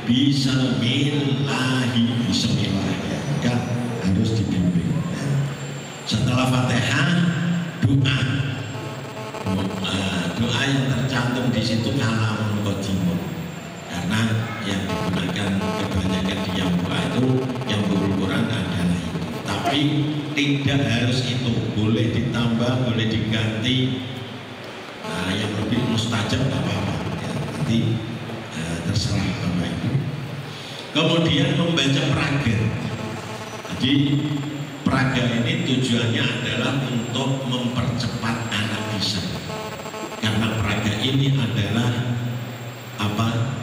Bismillahi, bismillah ya, harus dibimbing. Setelah Fatihah doa, doa yang tercantum di situ kalamun qadimun, karena yang digunakan kebanyakan di yang doa itu yang berukuran adalah itu. Tapi tidak harus itu, boleh ditambah, boleh diganti. Nah, yang lebih mustajab nggak apa-apa ya, nanti terserah Bapak Ibu. Kemudian membaca praga. Jadi praga ini tujuannya adalah untuk mempercepat anak bisa, karena praga ini adalah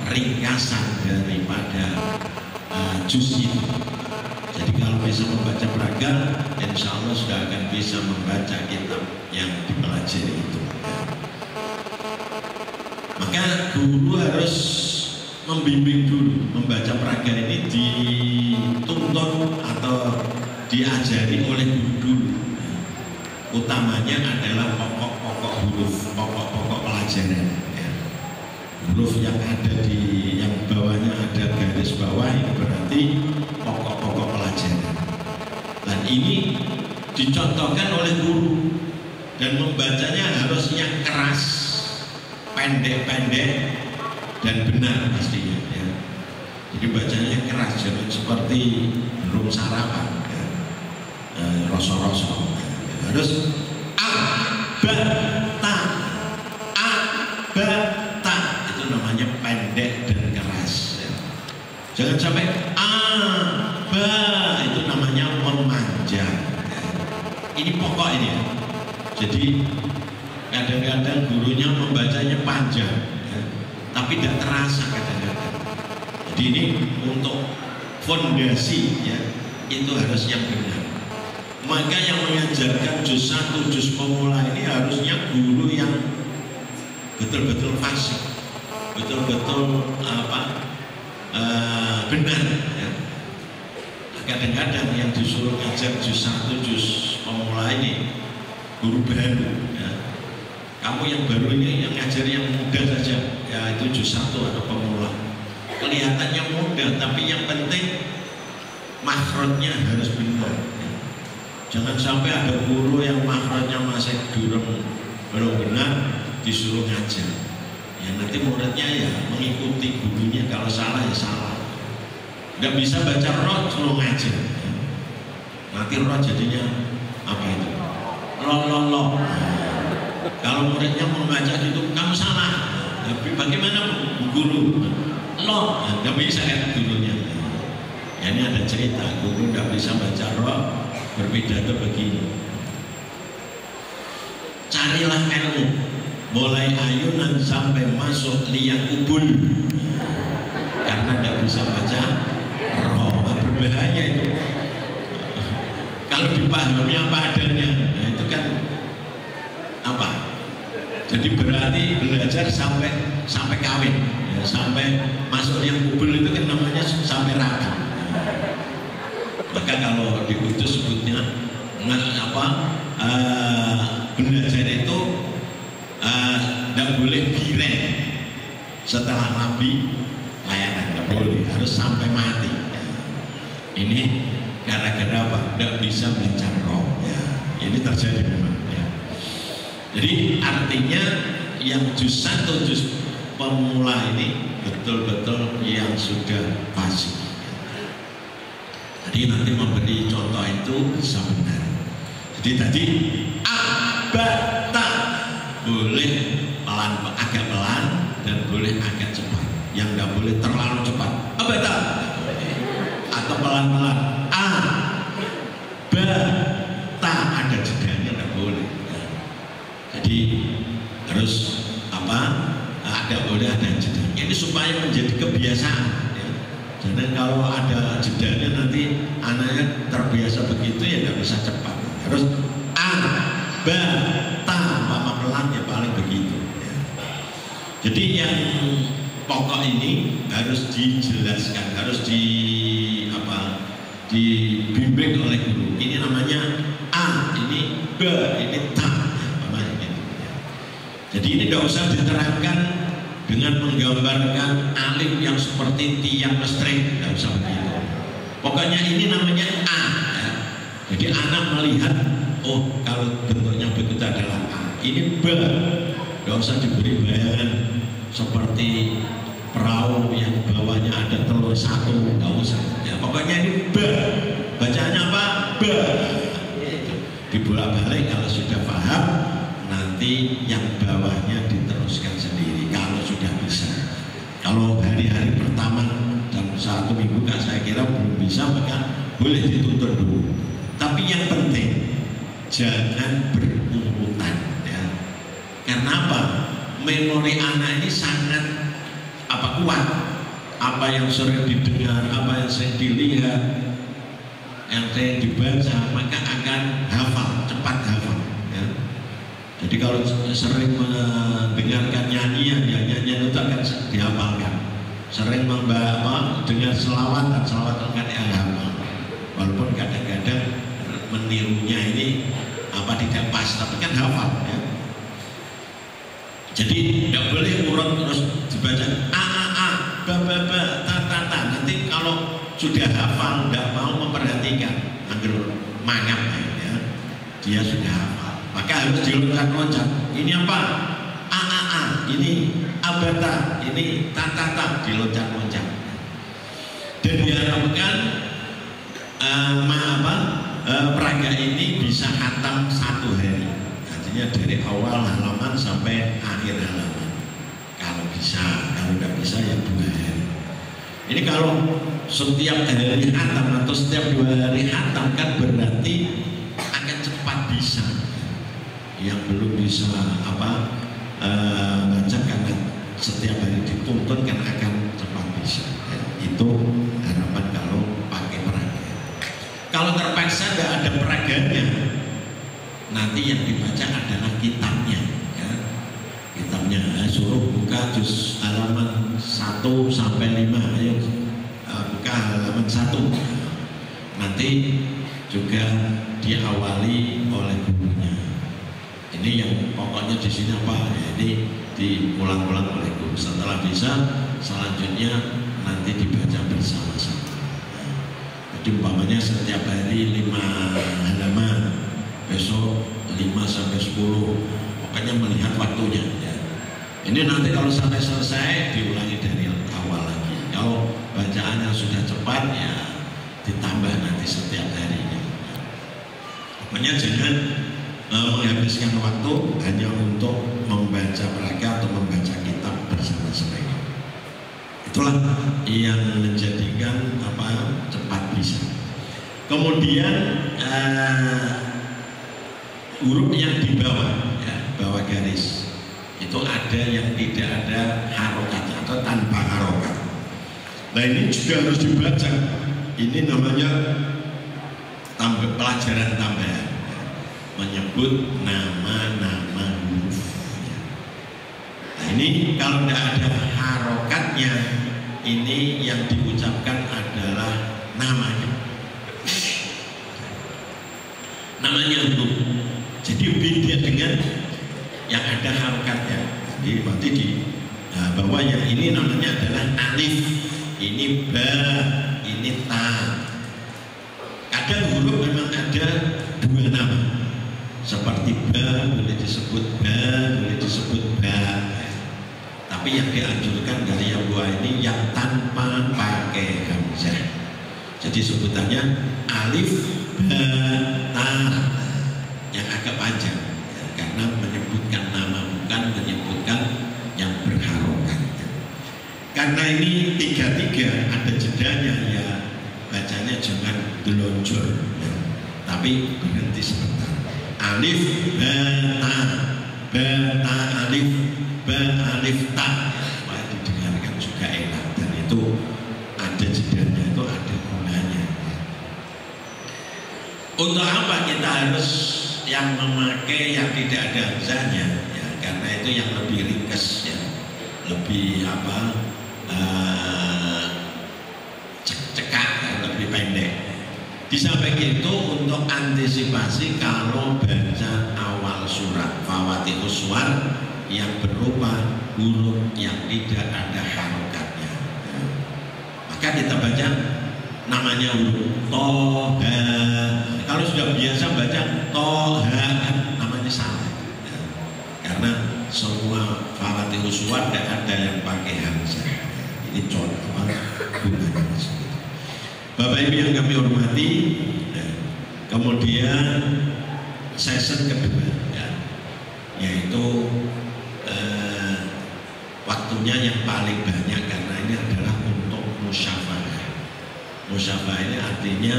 ringkasan daripada juz itu. Jadi kalau bisa membaca praga, insya Allah sudah akan bisa membaca kitab yang dipelajari itu. Maka guru harus membimbing dulu. Membaca praga ini dituntun atau diajari oleh guru dulu. Utamanya adalah pokok-pokok huruf, pokok-pokok pelajaran ya. Huruf yang ada di yang bawahnya ada garis bawah, ini berarti pokok-pokok pelajaran. Dan ini dicontohkan oleh guru, dan membacanya harus yang keras, pendek-pendek dan benar pastinya ya. Jadi bacanya keras, jangan seperti belum sarapan ya. Rosok-rosok harus abata, abata itu namanya pendek dan keras ya. Jangan sampai aba, itu namanya memanjang ya. Ini pokok ini ya. Jadi kadang-kadang gurunya membacanya panjang ya, tapi tidak terasa kadang-kadang. Jadi ini untuk fondasi ya, itu harus yang benar. Maka yang mengajarkan juz 1, juz pemula ini harusnya guru yang betul-betul fasih, betul-betul benar ya. Kadang-kadang yang disuruh ngajar juz 1, juz pemula ini guru baru ya. Kamu yang baru ini yang ngajar yang mudah saja ya, itu juz 1 atau pemula, kelihatannya mudah, tapi yang penting makhrajnya harus benar ya. Jangan sampai ada guru yang makhrajnya masih belum benar disuruh ngajar ya, nanti muridnya ya mengikuti gurunya, kalau salah ya salah. Nggak bisa baca roh suruh ngajar ya. Nanti roh jadinya apa itu? Lo. Kalau muridnya membaca gitu, kamu salah. Tapi bagaimana guru? Lo, nggak bisa kan gurunya. Ya, ini ada cerita, guru nggak bisa baca roh, berpidato begini. Carilah ilmu, mulai ayunan sampai masuk liang kubul. Karena nggak bisa baca roh, berbahaya itu. Kalau dipahami apa adanya, ya itu kan apa? Jadi berarti belajar sampai kawin, ya, sampai masuk yang kubur itu kan namanya sampai rapi. Maka kalau di Kudus sebutnya belajar itu tidak boleh biren setelah Nabi layanan, tidak boleh, harus sampai mati. Ini gara-gara apa? Tidak bisa baca roh. Ya, ini terjadi memang. Ya. Jadi artinya yang juz 1, juz pemula ini betul-betul yang sudah fasih. Jadi nanti memberi contoh itu bisa benar. Jadi tadi abata boleh pelan, agak pelan, dan boleh agak cepat. Yang nggak boleh terlalu cepat. Abata atau pelan-pelan. Bata ada jedanya, nggak boleh. Jadi harus ada boleh ada jedanya. Ini supaya menjadi kebiasaan. Jadi kalau ada jedanya nanti anaknya terbiasa begitu ya nggak bisa cepat. Harus bata mama pelan ya paling begitu. Ya. Jadi yang pokok ini harus dijelaskan, harus dibimbing oleh guru. Ini namanya ini ini ta. Jadi ini tidak usah diterangkan dengan menggambarkan alif yang seperti tiang listrik, nggak usah begitu. Pokoknya ini namanya A ya. Jadi anak melihat, oh kalau bentuknya begitu adalah A. Ini B, nggak usah diberi bayangan seperti perahu yang bawahnya ada telur satu, nggak usah ya. Pokoknya ini B, bacaannya apa? B. Dibolak-balik, kalau sudah paham nanti yang bawahnya diteruskan sendiri kalau sudah bisa. Kalau hari-hari pertama dalam 1 minggu kan saya kira belum bisa, maka boleh dituntut dulu. Tapi yang penting jangan berurutan ya. Karena apa? Memori anak ini sangat kuat. Apa yang sering didengar, apa yang sering dilihat, yang sering dibaca, maka akan hafal, cepat hafal ya. Jadi kalau sering mendengarkan nyanyian, ya nyanyian itu akan dihafalkan. Sering dengar selawatan akan dihafal. Walaupun kadang-kadang menirunya ini tidak pas, tapi kan hafal ya. Jadi tidak boleh urut terus dibaca a ba ba ba ta. Nanti kalau sudah hafal tidak mau memperhatikan, agar mangap ya, dia sudah hafal, maka harus diloncat-loncat. Ini apa? A, ini abata, ini ta, diloncat-loncat. Dan diharapkan peraga ini bisa khatam 1 hari. Artinya dari awal halaman sampai akhir halaman. Kalau bisa, kalau tidak bisa ya 2 hari. Ini kalau setiap hari khatam atau setiap 2 hari khatam kan berarti akan cepat bisa. Yang belum bisa baca karena setiap hari dituntun kan akan cepat bisa ya. Itu harapan kalau pakai peraga. Kalau terpaksa tidak ada peraganya, nanti yang dibaca adalah kitabnya ya. Kitabnya suruh buka juz halaman 1 sampai 5. Ayo buka halaman 1. Nanti juga diawali oleh gurunya. Ini yang pokoknya di sini apa? Ya, ini diulang-ulang oleh guru. Setelah bisa, selanjutnya nanti dibaca bersama-sama. Jadi umpamanya setiap hari 5 halaman, besok 5 sampai 10. Pokoknya melihat waktunya ya. Ini nanti kalau sampai selesai diulangi dari awal lagi. Kalau bacaannya sudah cepat ya ditambah nanti setiap harinya. Pokoknya jangan menghabiskan waktu hanya untuk membaca peraga atau membaca kitab bersama-sama. Itulah yang menjadikan cepat bisa. Kemudian huruf yang di bawah ya, bawah garis itu ada yang tidak ada harokatnya atau tanpa harokat. Nah ini juga harus dibaca. Ini namanya pelajaran tambahan, menyebut nama-nama huruf. Nah ini kalau tidak ada harokatnya, ini yang diucapkan adalah namanya huruf. Jadi beda dengan yang ada harokatnya. Jadi berarti di bawah yang ini namanya adalah alif, ini ba, ini ta. Kadang huruf memang ada 2 nama. Seperti ba boleh disebut ba, boleh disebut ba. Tapi yang dianjurkan dari yang dua ini yang tanpa pakai hamzah. Jadi sebutannya alif ba ta, yang agak panjang ya, karena menyebutkan nama bukan menyebutkan yang berharokat. Karena ini 3 ada jedanya ya, bacanya jangan delonjor ya, tapi berhenti sebentar. Alif ba ta alif ba alif ta ya, supaya didengarkan juga enak, dan itu ada jedanya, itu ada gunanya ya. Untuk apa kita harus yang memakai yang tidak ada hamzahnya ya, karena itu yang lebih ringkas ya, lebih cekak ya, lebih pendek. Di samping itu untuk antisipasi kalau baca awal surat Fawatihus Suwar yang berupa huruf yang tidak ada harokatnya. Maka kita baca namanya huruf Toha. Kalau sudah biasa baca Toha namanya salah. Karena semua Fatihus Suwar tidak ada yang pakai hamzah. Ini contoh gunanya seperti. Bapak Ibu yang kami hormati, kemudian session kedua, yaitu waktunya yang paling banyak karena ini adalah untuk musyawarah. Musyawarah ini artinya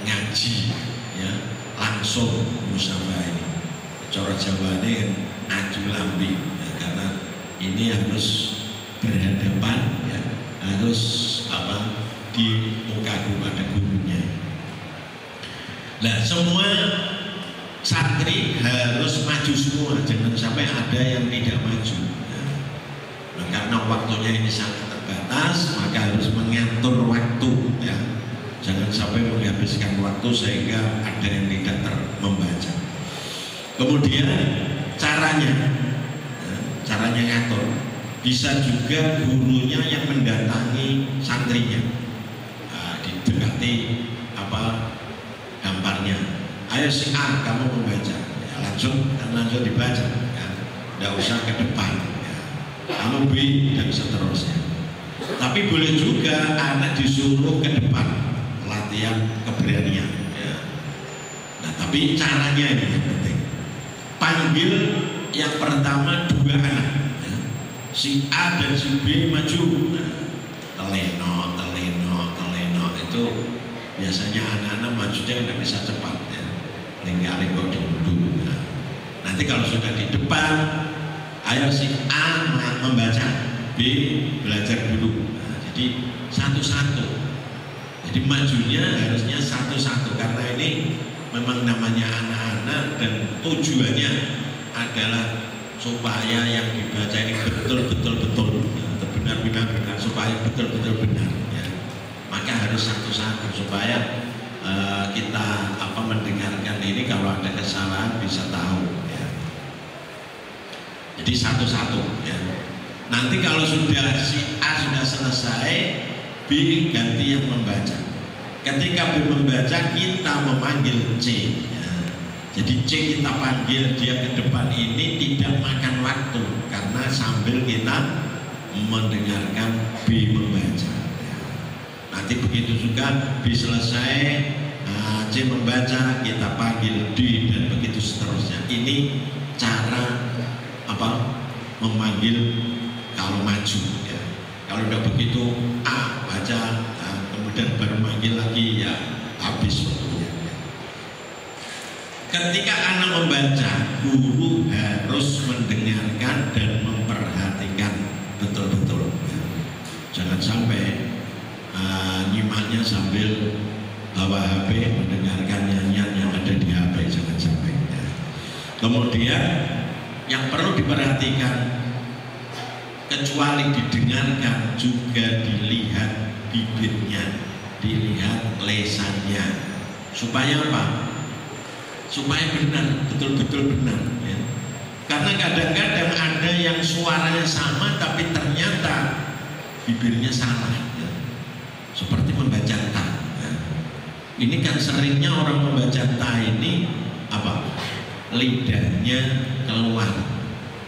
ngaji, ya, langsung musyawarah ini. Cara Jawa ini aju lambi, ya, karena ini harus berhadapan, ya, harus di muka kepada gurunya. Nah, semua santri harus maju semua, jangan sampai ada yang tidak maju. Nah, karena waktunya ini sangat terbatas, maka harus mengatur waktu, ya. Jangan sampai menghabiskan waktu sehingga ada yang tidak membaca. Kemudian caranya, ya, caranya ngatur. Bisa juga gurunya yang mendatangi santrinya, didekati gambarnya. Ayo si A, kamu membaca, ya, langsung dibaca, ya. Tidak usah ke depan, ya. Kamu B dan seterusnya. Tapi boleh juga anak disuruh ke depan, latihan keberanian, ya. Nah, tapi caranya ini yang penting. Panggil yang pertama 2 anak, ya. Si A dan si B maju, nah, teleno itu biasanya anak-anak majunya tidak bisa cepat, ya. Tinggalin kok dulu. Nah, nanti kalau sudah di depan, ayo si A membaca, B belajar dulu. Nah, jadi satu-satu. Jadi majunya harusnya satu-satu karena ini memang namanya anak-anak dan tujuannya adalah supaya yang dibaca ini betul-betul benar supaya betul-betul benar, ya. Maka harus satu-satu supaya kita mendengarkan ini kalau ada kesalahan bisa tahu, ya. Jadi satu-satu, ya. Nanti kalau sudah si A sudah selesai, B ganti yang membaca. Ketika B membaca, kita memanggil C, ya. Jadi C kita panggil dia ke depan ini tidak makan waktu karena sambil kita mendengarkan B membaca. Nanti begitu juga B selesai, C membaca, kita panggil D dan begitu seterusnya. Ini cara memanggil kalau maju, ya. Kalau udah begitu A baca, kemudian baru manggil lagi, ya habis waktunya. Ketika anak membaca, guru harus mendengarkan dan memperhatikan betul-betul, ya. Jangan sampai nyimaknya sambil bawa HP mendengarkan nyanyian yang ada di HP, jangan sampai, ya. Kemudian yang perlu diperhatikan, kecuali didengarkan juga dilihat bibirnya, dilihat lesannya, supaya apa? Supaya benar, betul-betul benar, ya. Karena kadang-kadang ada yang suaranya sama tapi ternyata bibirnya salah, ya. Seperti membaca ta, ya. Ini kan seringnya orang membaca ta ini lidahnya keluar,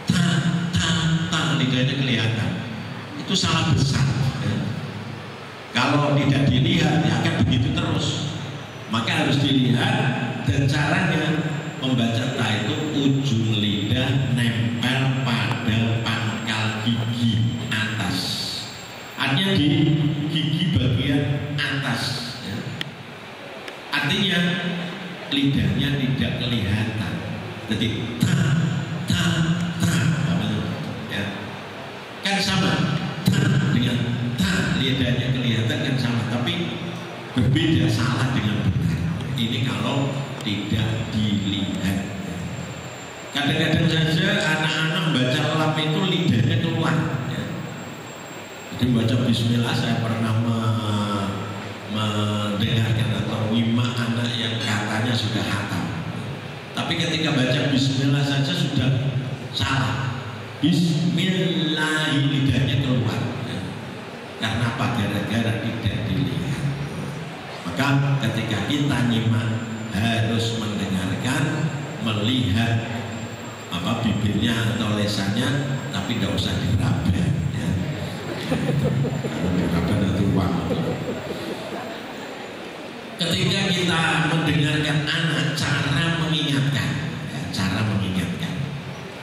ta, lidahnya kelihatan. Itu salah besar, ya. Kalau tidak dilihat, ya akan begitu terus. Maka harus dilihat, dan caranya membaca ta itu ujung lidah nempel pada pangkal gigi atas. Artinya di gigi bagian atas, ya. Artinya lidahnya tidak kelihatan. Jadi ta, ya. Kan sama, ta dengan ta lidahnya kelihatan kan sama, tapi berbeda, salah dengan benar. Ini kalau tidak dilihat. Kadang-kadang saja anak-anak baca lam itu lidahnya keluar, ya. Jadi baca bismillah, saya pernah mendengarkan atau nyimak anak yang katanya sudah hafal, tapi ketika baca bismillah saja sudah salah. Bismillah, lidahnya keluar ya. Karena apa? Gara-gara tidak dilihat. Maka ketika kita nyimak harus mendengarkan, melihat apa bibirnya atau lesannya, tapi tidak usah diraba ya. Kalau diraba nanti uang. Ketika kita mendengarkan anak, cara mengingatkan ya, cara mengingatkan.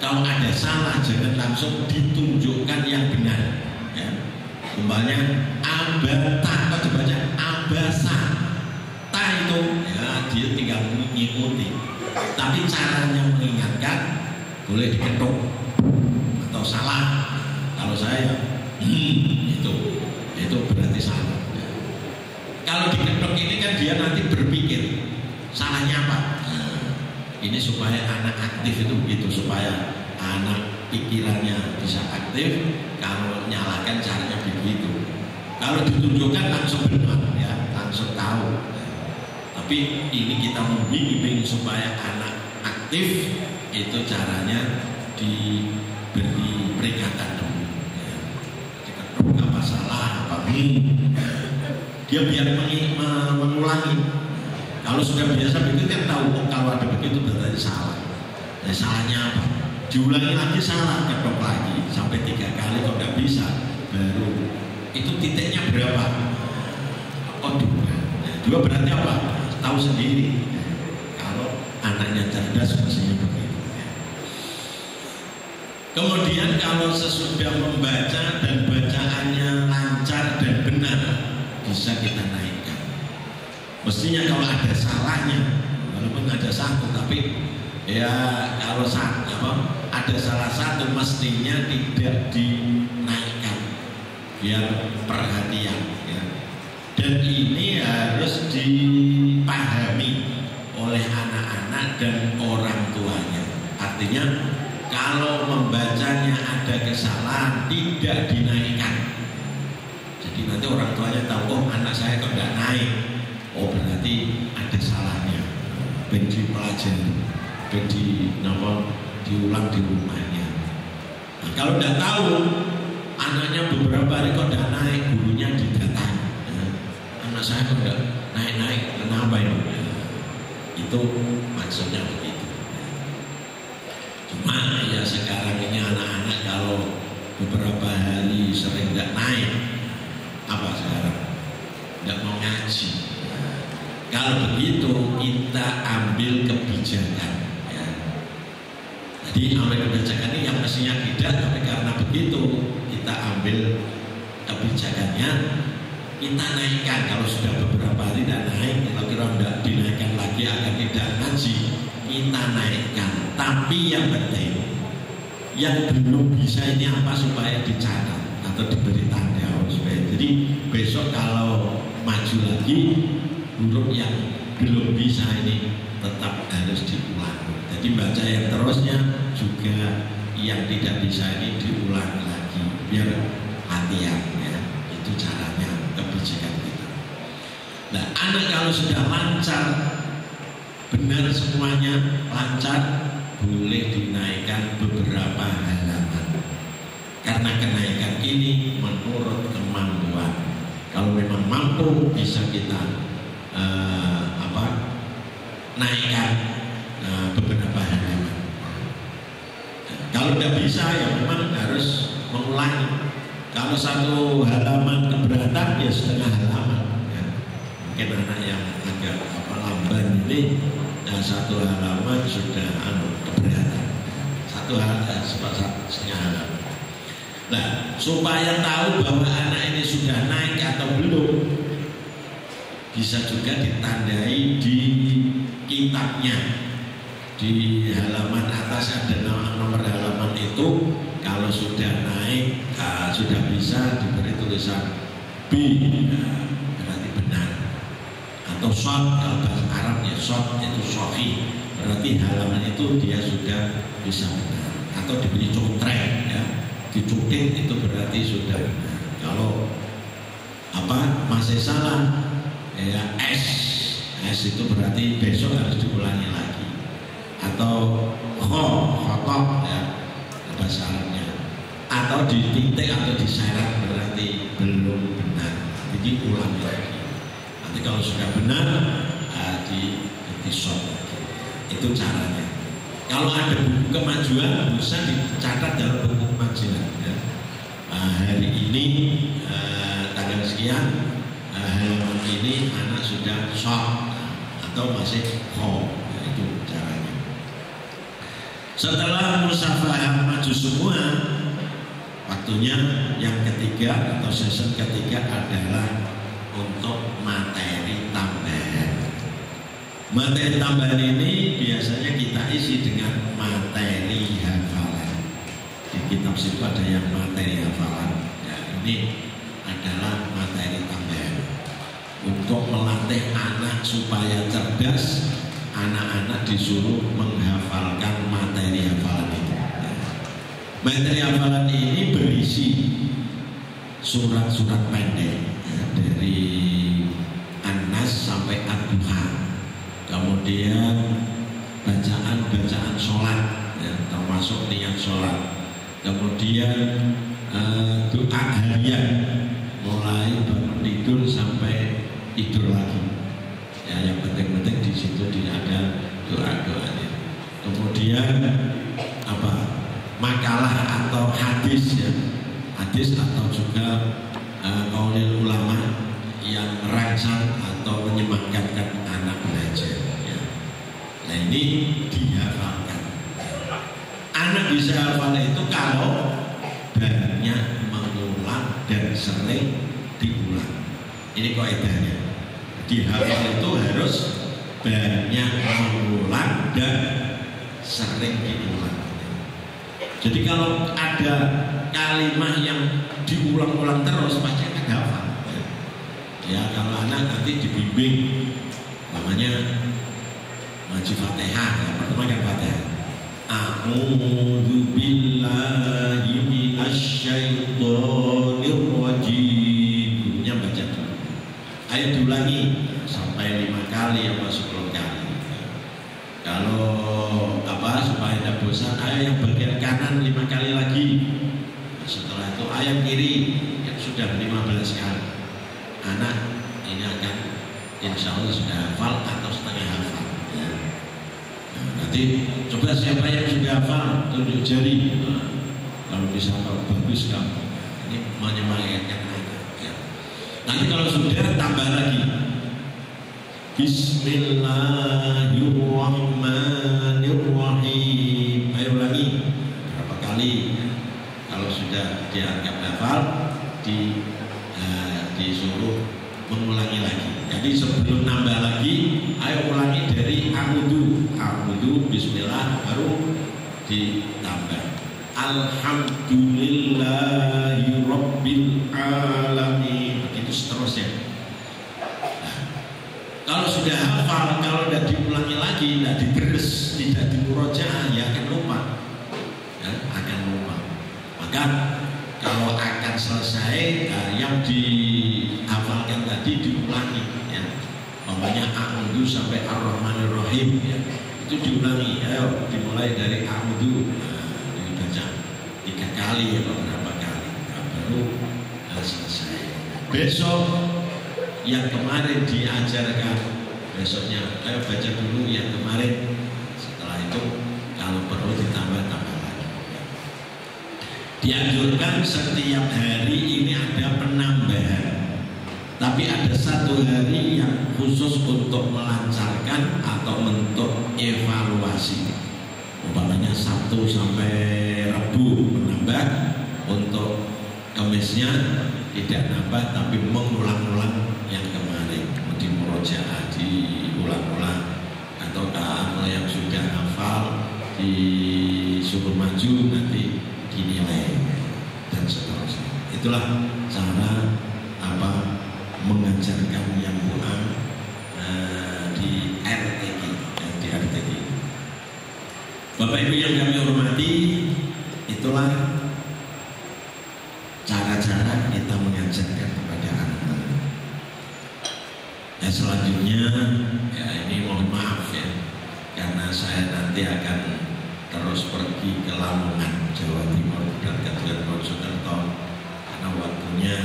Kalau ada salah jangan langsung ditunjukkan yang benar ya. Umpamanya abata, apa dibaca abasa ta itu ya, dia tinggal mengikuti. Tapi caranya mengingatkan boleh diketuk atau salah. Kalau saya itu berarti salah ya. Kalau diketuk ini kan dia nanti berpikir salahnya apa. Ini supaya anak aktif itu begitu, supaya anak pikirannya bisa aktif. Kalau nyalakan caranya begitu. Kalau ditunjukkan langsung benar ya, langsung tahu. Tapi ini kita membimbing supaya anak aktif, itu caranya diberi peringatan dulu. Ya. Diketuk apa salah apa dia biar mengulangi. Kalau sudah biasa begitu kan tahu, oh, kalau ada begitu berarti salah. Nah, salahnya apa? Diulangi lagi salah, ketok lagi sampai 3 kali. Kalau nggak bisa, baru itu titiknya berapa? Oh 2. Nah, 2 berarti apa? Tahu sendiri. Kalau anaknya cerdas mestinya begitu. Kemudian kalau sesudah membaca dan bacaannya lancar dan benar, bisa kita naikkan. Mestinya kalau ada salahnya, walaupun ada satu, tapi ya kalau ada salah satu mestinya tidak dinaikkan, biar perhatian ya. Dan ini harus dipahami oleh anak-anak dan orang tuanya. Artinya kalau membacanya ada kesalahan tidak dinaikkan. Jadi nanti orang tuanya tahu, oh anak saya kok tidak naik. Oh berarti ada salahnya. Ben dipelajari, ben diulang di rumahnya. Nah, kalau tidak tahu, anaknya beberapa hari kok tidak naik, gurunya didatangi. Nah, anak saya kok tidak naik-naik, kenapa ini? Nah, itu maksudnya begitu. Cuma ya sekarang ini anak-anak kalau beberapa hari sering tidak naik, apa sekarang? Tidak mau ngaji. Kalau begitu kita ambil kebijakan ya. Jadi ambil kebijakan ini yang mestinya tidak, tapi karena begitu kita ambil kebijakannya, kita naikkan. Kalau sudah beberapa hari tidak naik, kalau kira tidak dinaikkan lagi akan tidak ngaji, kita naikkan. Tapi yang penting yang belum bisa ini apa supaya dicatat atau diberi tanda supaya jadi besok kalau maju lagi huruf yang belum bisa ini tetap harus diulang. Jadi baca yang terusnya juga yang tidak bisa ini diulang lagi biar latihan ya. Itu caranya kebijakan kita. Nah anak kalau sudah lancar, benar semuanya lancar, boleh dinaikkan beberapa halaman. Karena kenaikan ini menurut kemampuan. Kalau memang mampu bisa kita naikkan beberapa halaman. Kalau tidak bisa ya memang harus mengulangi. Kalau satu halaman keberatan ya setengah halaman ya. Mungkin anak yang agak lamban ini satu halaman sudah keberatan, satu halaman setengah halaman. Nah supaya tahu bahwa anak ini sudah naik atau belum, bisa juga ditandai di kitabnya. Di halaman atas ada nomor halaman itu. Kalau sudah naik, sudah bisa diberi tulisan B, berarti benar. Atau short, kalau bahasa Arabnya short itu sahih, berarti halaman itu dia sudah bisa benar. Atau diberi contreng, ya, dicutik itu berarti sudah benar. Kalau masih salah, ya S itu berarti besok harus diulangi lagi. Atau khotok ya, bahasa Arabnya, atau di titik atau diseret berarti belum benar, jadi ulang lagi. Nanti kalau sudah benar di shot lagi. Itu caranya. Kalau ada buku kemajuan bisa dicatat dalam buku kemajuan ya. Hari ini tanggal sekian halaman ini anak sudah shot atau masih home. Itu caranya. Setelah musafahah maju semua, waktunya yang ketiga atau season ketiga adalah untuk materi tambahan. Materi tambahan ini biasanya kita isi dengan materi hafalan. Di kitab situ ada yang materi hafalan. Ya, ini adalah materi tambahan untuk melatih anak supaya cerdas. Anak-anak disuruh menghafalkan materi hafalan itu. Materi hafalan ini berisi surat-surat pendek ya, dari An-Nas sampai Ad-Duha, kemudian bacaan-bacaan sholat ya, termasuk niat sholat, kemudian doa harian mulai bangun tidur sampai tidur lagi. Ya, yang penting-penting di situ ada doa-doanya. Kemudian makalah atau hadis ya, hadis atau juga qaulul ulama yang merangsang atau menyemangatkan anak belajar. Ya. Nah ini dihafalkan. Anak bisa hafal itu kalau banyak mengulang dan sering diulang. Ini kaidahnya. Dihafal itu harus banyak mengulang dan sering diulang. Jadi kalau ada kalimat yang diulang-ulang terus pasti akan hafal. Ya kalau anak nanti dibimbing, namanya ngaji Fatihah, yang pertama kan Fatihah. A'udzu billahi minasyaitonir rajim. Yang baca dulu. Ayo diulangi sampai 5 kali atau 10 kali. Kalau supaya tidak bosan, ayo yang bagian kanan 5 kali lagi. Setelah itu ayam kiri yang sudah 15 kali. Anak ini akan insya Allah sudah hafal atau setengah hafal ya. Nah, nanti coba siapa yang sudah hafal tunjuk jari. Kalau bisa bagus kamu. Ini menyemangatkan anak ya. Nanti kalau sudah tambah lagi. Bismillahirrahmanirrahim. Ayo ulangi berapa kali ya. Kalau sudah dianggap hafal disuruh mengulangi lagi. Jadi sebelum nambah lagi, ayo ulangi dari a'udzu bismillah baru ditambah alhamdulillahi rabbil alamin. Begitu seterusnya. Nah, kalau sudah hafal, kalau tidak diulangi lagi, tidak diberes, tidak dimurojaah, ya akan lupa. Ya, akan lupa. Maka kalau akan selesai yang dihafalkan tadi diulangi ya. Umpamanya a'udzu sampai ar-rahmanir-rahim ya. Itu diulangi. Ayo dimulai dari a'udzu. Dibaca 3 kali atau berapa kali. Nah, baru selesai. Besok yang kemarin diajarkan, besoknya ayo baca dulu yang kemarin. Setelah itu kalau perlu ditambah-tambah. Dianjurkan setiap hari ini ada penambahan, tapi ada satu hari yang khusus untuk melancarkan atau untuk evaluasi. Umpamanya Sabtu sampai Rabu menambah, untuk Kamisnya tidak nambah tapi mengulang-ulang yang kemarin, di murojaah diulang-ulang, atau kalau yang sudah hafal disuruh maju nanti dinilai dan seterusnya. Itulah cara mengajarkan yang doa di RTG di RTG. Bapak Ibu yang kami hormati, itulah cara-cara kita mengajarkan kepada anak-anak. Ya selanjutnya ya ini mohon maaf ya, karena saya nanti akan terus pergi ke Lamongan, Jawa Timur dan ke Mojokerto karena waktunya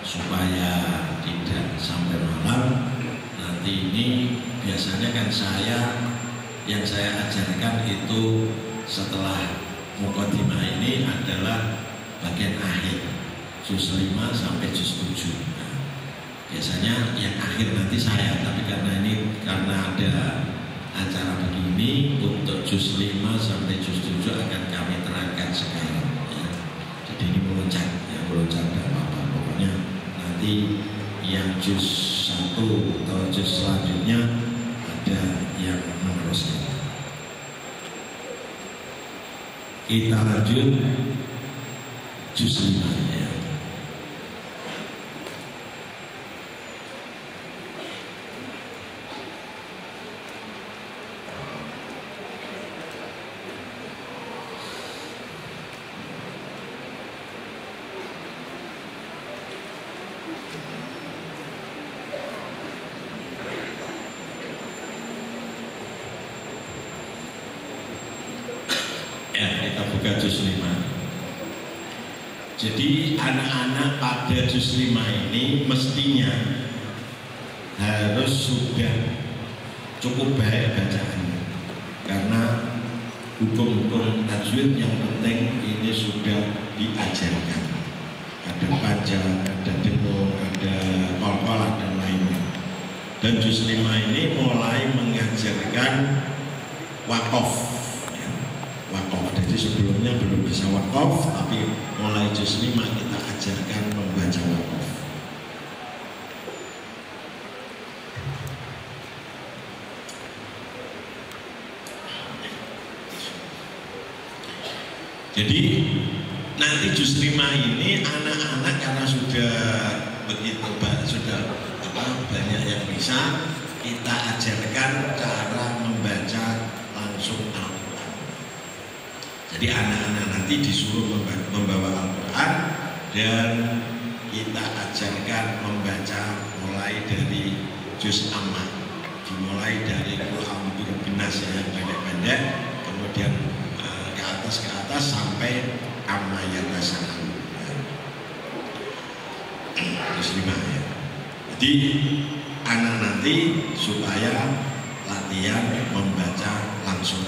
supaya tidak sampai malam. Nanti ini biasanya kan yang saya ajarkan itu setelah Muqaddimah ini adalah bagian akhir juz 5 sampai juz 7. Nah, biasanya yang akhir nanti saya, tapi karena ada acara begini untuk juz 5 sampai juz 7 akan kami terangkan sekarang ya. Jadi ini meloncat tidak apa-apa. Pokoknya nanti yang juz 1 atau juz selanjutnya ada yang meneruskan. Kita lanjut juz 5 ya. Kita buka juz 5. Jadi anak-anak pada juz 5 ini mestinya harus sudah cukup baik bacaannya, karena hukum-hukum tajwid yang penting ini sudah diajarkan. Ada panjang, ada dengung, ada qalqalah dan lainnya. Dan juz 5 ini mulai mengajarkan waqaf. Jadi sebelumnya belum bisa waqaf, tapi mulai juz 5 kita ajarkan membaca waqaf. Jadi nanti juz 5 ini anak-anak karena sudah banyak yang bisa, kita ajarkan cara membaca langsung Al-Quran. Jadi anak-anak nanti disuruh membawa Al-Quran dan kita ajarkan membaca mulai dari juz Amma, dimulai dari Qul a'udzu birabbin nas yang pendek-pendek, kemudian ke atas sampai Amma yatasa'alun. Juz 5 ya. Jadi anak nanti supaya latihan membaca langsung